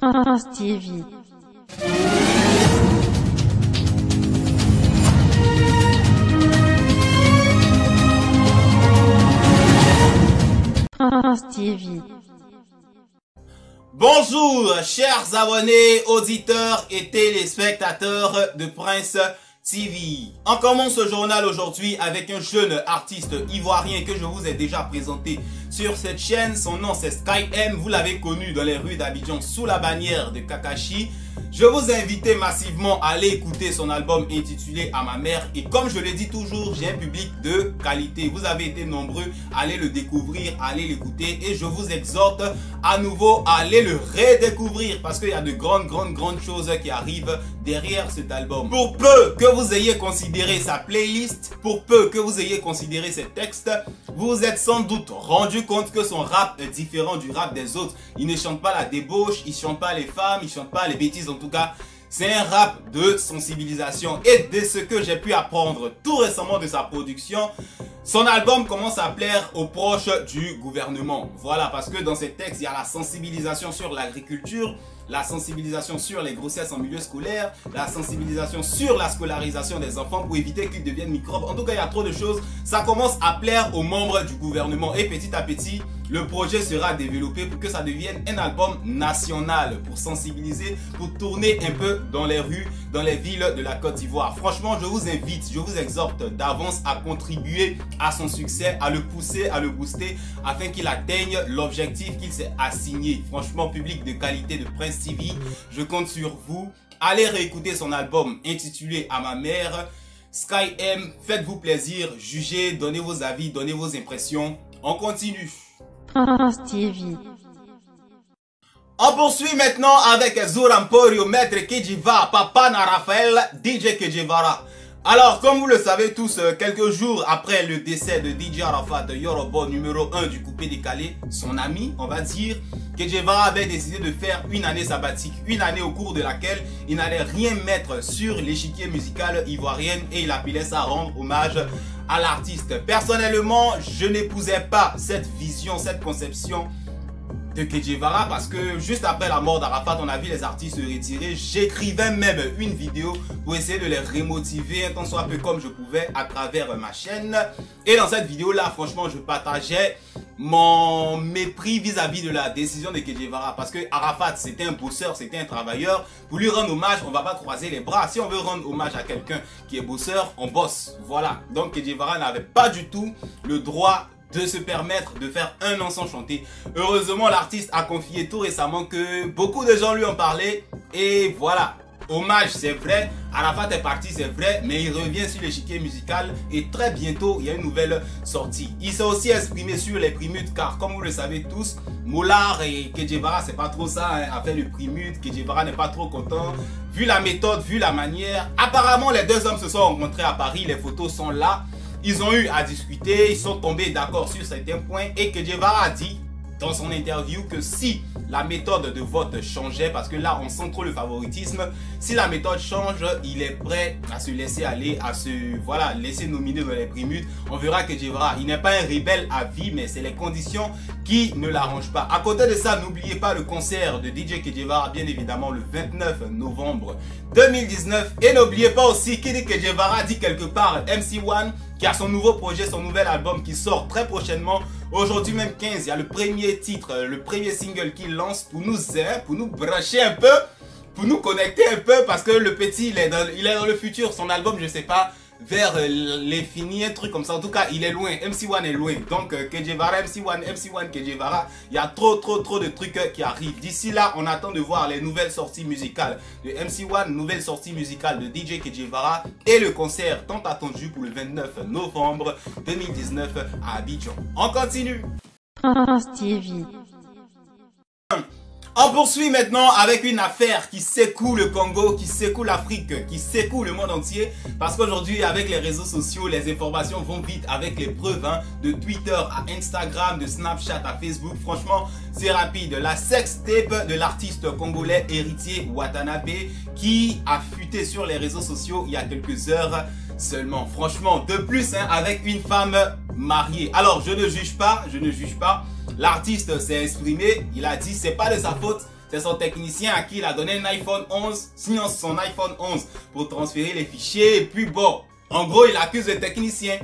Prince TV. Prince TV. Bonjour, chers abonnés, auditeurs et téléspectateurs de Prince TV. On commence ce journal aujourd'hui avec un jeune artiste ivoirien que je vous ai déjà présenté sur cette chaîne. Son nom c'est Sky M. Vous l'avez connu dans les rues d'Abidjan sous la bannière de Kakashi. Je vous ai invité massivement à aller écouter son album intitulé À ma mère. Et comme je le dis toujours, j'ai un public de qualité. Vous avez été nombreux à aller le découvrir, à aller l'écouter. Et je vous exhorte à nouveau à aller le redécouvrir. Parce qu'il y a de grandes choses qui arrivent derrière cet album. Pour peu que vous ayez considéré sa playlist, pour peu que vous ayez considéré ses textes, vous vous êtes sans doute rendu compte que son rap est différent du rap des autres. Il ne chante pas la débauche, il ne chante pas les femmes, il ne chante pas les bêtises. En tout cas, c'est un rap de sensibilisation. Et de ce que j'ai pu apprendre tout récemment de sa production, son album commence à plaire aux proches du gouvernement. Voilà, parce que dans ses textes, il y a la sensibilisation sur l'agriculture, la sensibilisation sur les grossesses en milieu scolaire, la sensibilisation sur la scolarisation des enfants pour éviter qu'ils deviennent microbes. En tout cas, il y a trop de choses. Ça commence à plaire aux membres du gouvernement. Et petit à petit, le projet sera développé pour que ça devienne un album national pour sensibiliser, pour tourner un peu dans les rues, dans les villes de la Côte d'Ivoire. Franchement, je vous invite, je vous exhorte d'avance à contribuer à son succès, à le pousser, à le booster afin qu'il atteigne l'objectif qu'il s'est assigné. Franchement, public de qualité de Prince TV, je compte sur vous. Allez réécouter son album intitulé À ma mère. Sky M, faites-vous plaisir, jugez, donnez vos avis, donnez vos impressions. On continue. Prince TV. On poursuit maintenant avec Zuramporio, Maître Kejiva, Papa Na Raphaël, DJ Kejevara. Alors, comme vous le savez tous, quelques jours après le décès de DJ Arafat, Yoruba numéro 1 du coupé décalé, son ami, on va dire, Kejevara avait décidé de faire une année sabbatique, une année au cours de laquelle il n'allait rien mettre sur l'échiquier musical ivoirien et il appelait ça rendre hommage à l'artiste. Personnellement, je n'épousais pas cette vision, cette conception de Kejevara parce que juste après la mort d'Arafat, on a vu les artistes se retirer. J'écrivais même une vidéo pour essayer de les remotiver un tant soit peu comme je pouvais à travers ma chaîne. Et dans cette vidéo là, franchement, je partageais mon mépris vis-à-vis de la décision de Kejevara parce que Arafat, c'était un bosseur, c'était un travailleur. Pour lui rendre hommage, on va pas croiser les bras. Si on veut rendre hommage à quelqu'un qui est bosseur, on bosse. Voilà. Donc Kejevara n'avait pas du tout le droit de se permettre de faire un an sans chanter. Heureusement, l'artiste a confié tout récemment que beaucoup de gens lui ont parlé. Et voilà, hommage c'est vrai, Arafat est parti c'est vrai, mais il revient sur l'échiquier musical et très bientôt il y a une nouvelle sortie. Il s'est aussi exprimé sur les primutes car comme vous le savez tous, Moulard et Kejevara c'est pas trop ça, hein, a fait le primute. Kejevara n'est pas trop content. Vu la méthode, vu la manière, apparemment les deux hommes se sont rencontrés à Paris, les photos sont là. Ils ont eu à discuter, ils sont tombés d'accord sur certains points et Kejevara a dit dans son interview que si la méthode de vote changeait, parce que là on sent trop le favoritisme, si la méthode change, il est prêt à se laisser aller, à se laisser nominer dans les primutes. On verra que Kejevara, il n'est pas un rebelle à vie, mais c'est les conditions qui ne l'arrangent pas. À côté de ça, n'oubliez pas le concert de DJ Kejevara, bien évidemment le 29 novembre 2019. Et n'oubliez pas aussi que Kejevara dit quelque part MC1 qui a son nouveau projet, son nouvel album qui sort très prochainement. Aujourd'hui même 15, il y a le premier titre, le premier single qu'il lance pour nous brancher un peu, pour nous connecter un peu parce que le petit il est dans le futur. Son album, je sais pas, vers l'infini, un truc comme ça. En tout cas, il est loin. MC1 est loin. Donc, Kejevara, MC1, Kejevara. Il y a trop de trucs qui arrivent. D'ici là, on attend de voir les nouvelles sorties musicales de MC1, nouvelle sortie musicale de DJ Kejevara et le concert tant attendu pour le 29 novembre 2019 à Abidjan. On continue. Prince TV. On poursuit maintenant avec une affaire qui secoue le Congo, qui secoue l'Afrique, qui secoue le monde entier. Parce qu'aujourd'hui, avec les réseaux sociaux, les informations vont vite avec les preuves, hein, de Twitter à Instagram, de Snapchat à Facebook. Franchement, c'est rapide. La sextape de l'artiste congolais Héritier Watanabe qui a fuité sur les réseaux sociaux il y a quelques heures seulement. Franchement, de plus, hein, avec une femme mariée. Alors, je ne juge pas. L'artiste s'est exprimé, il a dit c'est pas de sa faute, C'est son technicien à qui il a donné un iPhone 11, sinon son iPhone 11 pour transférer les fichiers. Et puis bon, en gros, il accuse le technicien.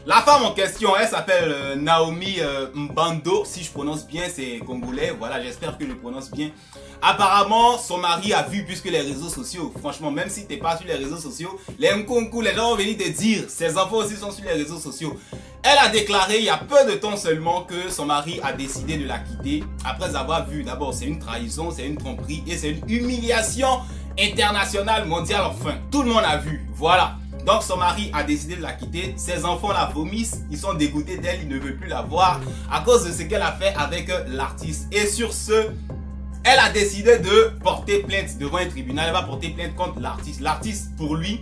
La femme en question, elle s'appelle Naomi Mbando, si je prononce bien, c'est congolais, voilà, j'espère que je prononce bien. Apparemment, son mari a vu, puisque les réseaux sociaux, franchement, même si tu n'es pas sur les réseaux sociaux, les Nkunku, les gens vont venir te dire, ses enfants aussi sont sur les réseaux sociaux. Elle a déclaré il y a peu de temps seulement que son mari a décidé de la quitter, après avoir vu, d'abord, c'est une trahison, c'est une tromperie et c'est une humiliation internationale, mondiale, enfin, tout le monde a vu, voilà. Donc son mari a décidé de la quitter, ses enfants la vomissent, ils sont dégoûtés d'elle, ils ne veulent plus la voir à cause de ce qu'elle a fait avec l'artiste. Et sur ce, elle a décidé de porter plainte devant un tribunal, elle va porter plainte contre l'artiste. L'artiste, pour lui,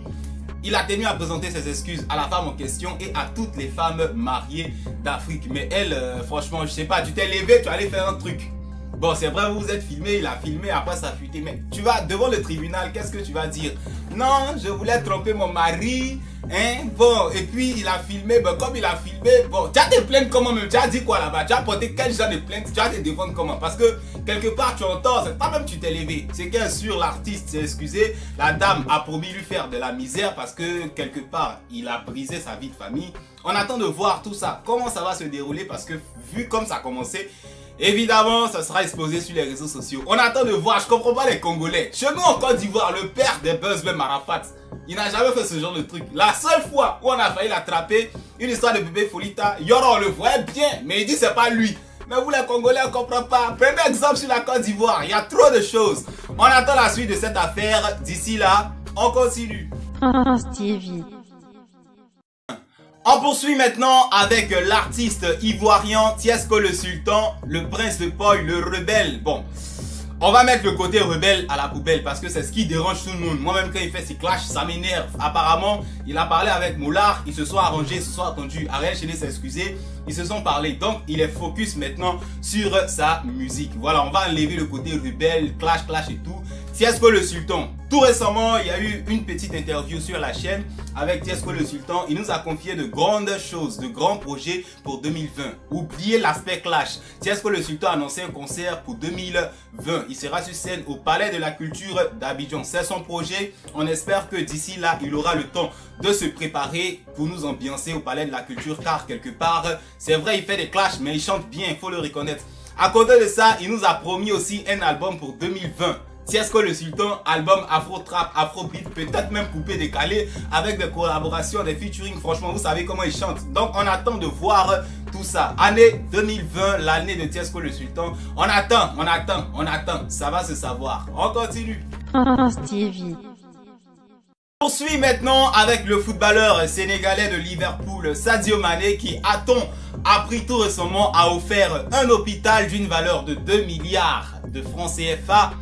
il a tenu à présenter ses excuses à la femme en question et à toutes les femmes mariées d'Afrique. Mais elle, franchement, je sais pas, tu t'es levé, tu allais faire un truc. Bon, c'est vrai, vous vous êtes filmé, il a filmé, après ça a fuité. Mais tu vas devant le tribunal, qu'est-ce que tu vas dire? Non, je voulais tromper mon mari. Hein? Bon, et puis il a filmé, ben, comme il a filmé, bon, tu as te plaindre comment même? Tu as dit quoi là-bas? Tu as porté quel genre de plainte? Tu as te défendre comment? Parce que quelque part tu entends, c'est pas même tu t'es levé. C'est qu'un sûr l'artiste s'est excusé, la dame a promis lui faire de la misère parce que quelque part il a brisé sa vie de famille. On attend de voir tout ça, comment ça va se dérouler parce que vu comme ça a commencé, évidemment, ça sera exposé sur les réseaux sociaux. On attend de voir, je comprends pas les Congolais. Chez nous en Côte d'Ivoire, le père des buzz, même Arafat, il n'a jamais fait ce genre de truc. La seule fois où on a failli l'attraper, une histoire de bébé Folita, Yoro, on le voyait bien, mais il dit c'est pas lui. Mais vous les Congolais, on comprend pas. Prenez exemple sur la Côte d'Ivoire, il y a trop de choses. On attend la suite de cette affaire. D'ici là, on continue. TV. On poursuit maintenant avec l'artiste ivoirien Tiesco le Sultan, le prince de Paul, le rebelle. Bon, on va mettre le côté rebelle à la poubelle parce que c'est ce qui dérange tout le monde. Moi-même quand il fait ses clashs, ça m'énerve. Apparemment, il a parlé avec Moulard, ils se sont arrangés, ils se sont attendus. Ariel Chéné s'est excusé, ils se sont parlé. Donc, il est focus maintenant sur sa musique. Voilà, on va enlever le côté rebelle, clash et tout. Tiesco le Sultan. Tout récemment, il y a eu une petite interview sur la chaîne avec Tiesco le Sultan. Il nous a confié de grandes choses, de grands projets pour 2020. Oubliez l'aspect clash. Tiesco le Sultan a annoncé un concert pour 2020. Il sera sur scène au Palais de la Culture d'Abidjan. C'est son projet. On espère que d'ici là, il aura le temps de se préparer pour nous ambiancer au Palais de la Culture. Car quelque part, c'est vrai, il fait des clashs, mais il chante bien, il faut le reconnaître. À côté de ça, il nous a promis aussi un album pour 2020. Tiesco le Sultan, album afro-trap, afro-beat, peut-être même coupé, décalé, avec des collaborations, des featuring. Franchement, vous savez comment il chante. Donc, on attend de voir tout ça. Année 2020, l'année de Tiesco le Sultan. On attend. Ça va se savoir. On continue. TV. On poursuit maintenant avec le footballeur sénégalais de Liverpool, Sadio Mané, qui, a-t-on appris tout récemment, a offert un hôpital d'une valeur de 2 milliards de francs CFA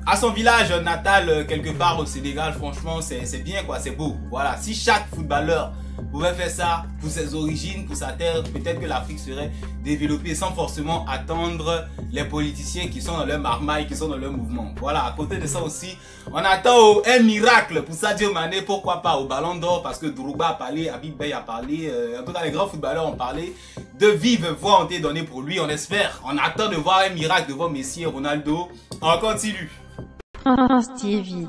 à son village natal quelque part au Sénégal. Franchement, c'est bien quoi, c'est beau. Voilà, si chaque footballeur pouvait faire ça pour ses origines, pour sa terre, peut-être que l'Afrique serait développée sans forcément attendre les politiciens qui sont dans leur marmaille, qui sont dans leur mouvement. Voilà, à côté de ça aussi, on attend un miracle pour Sadio Mané, pourquoi pas au Ballon d'Or, parce que Drogba a parlé, Habib Beye a parlé, en tout cas les grands footballeurs ont parlé, de vives voix ont été données pour lui, on espère. On attend de voir un miracle devant Messi et Ronaldo. On continue. TV.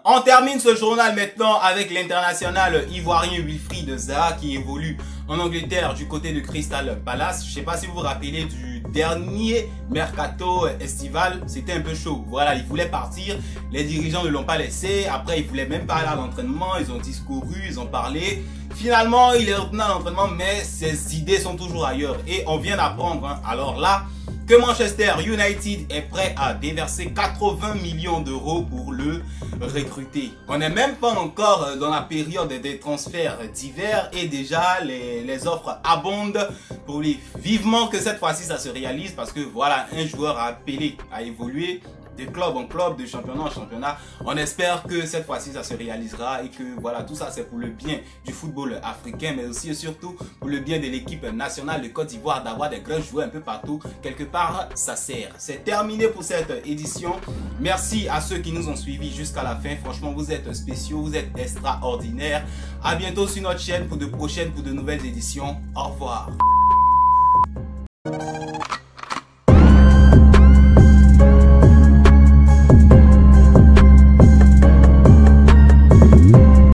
On termine ce journal maintenant avec l'international ivoirien Wilfried Zaha qui évolue en Angleterre du côté de Crystal Palace. Je ne sais pas si vous vous rappelez du dernier mercato estival, c'était un peu chaud. Voilà, il voulait partir, les dirigeants ne l'ont pas laissé. Après, il voulait même pas aller à l'entraînement, ils ont discouru, ils ont parlé. Finalement, il est retourné à l'entraînement, mais ses idées sont toujours ailleurs. Et on vient d'apprendre, hein, alors là, que Manchester United est prêt à déverser 80 millions d'euros pour le recruter. On n'est même pas encore dans la période des transferts d'hiver et déjà les offres abondent pour lui. Vivement que cette fois-ci ça se réalise parce que voilà, un joueur a appelé à évoluer de club en club, de championnat en championnat. On espère que cette fois-ci ça se réalisera et que voilà, tout ça c'est pour le bien du football africain, mais aussi et surtout pour le bien de l'équipe nationale de Côte d'Ivoire d'avoir des grands joueurs un peu partout. Quelque part, ça sert. C'est terminé pour cette édition. Merci à ceux qui nous ont suivis jusqu'à la fin. Franchement, vous êtes spéciaux, vous êtes extraordinaires. À bientôt sur notre chaîne pour de prochaines, pour de nouvelles éditions. Au revoir.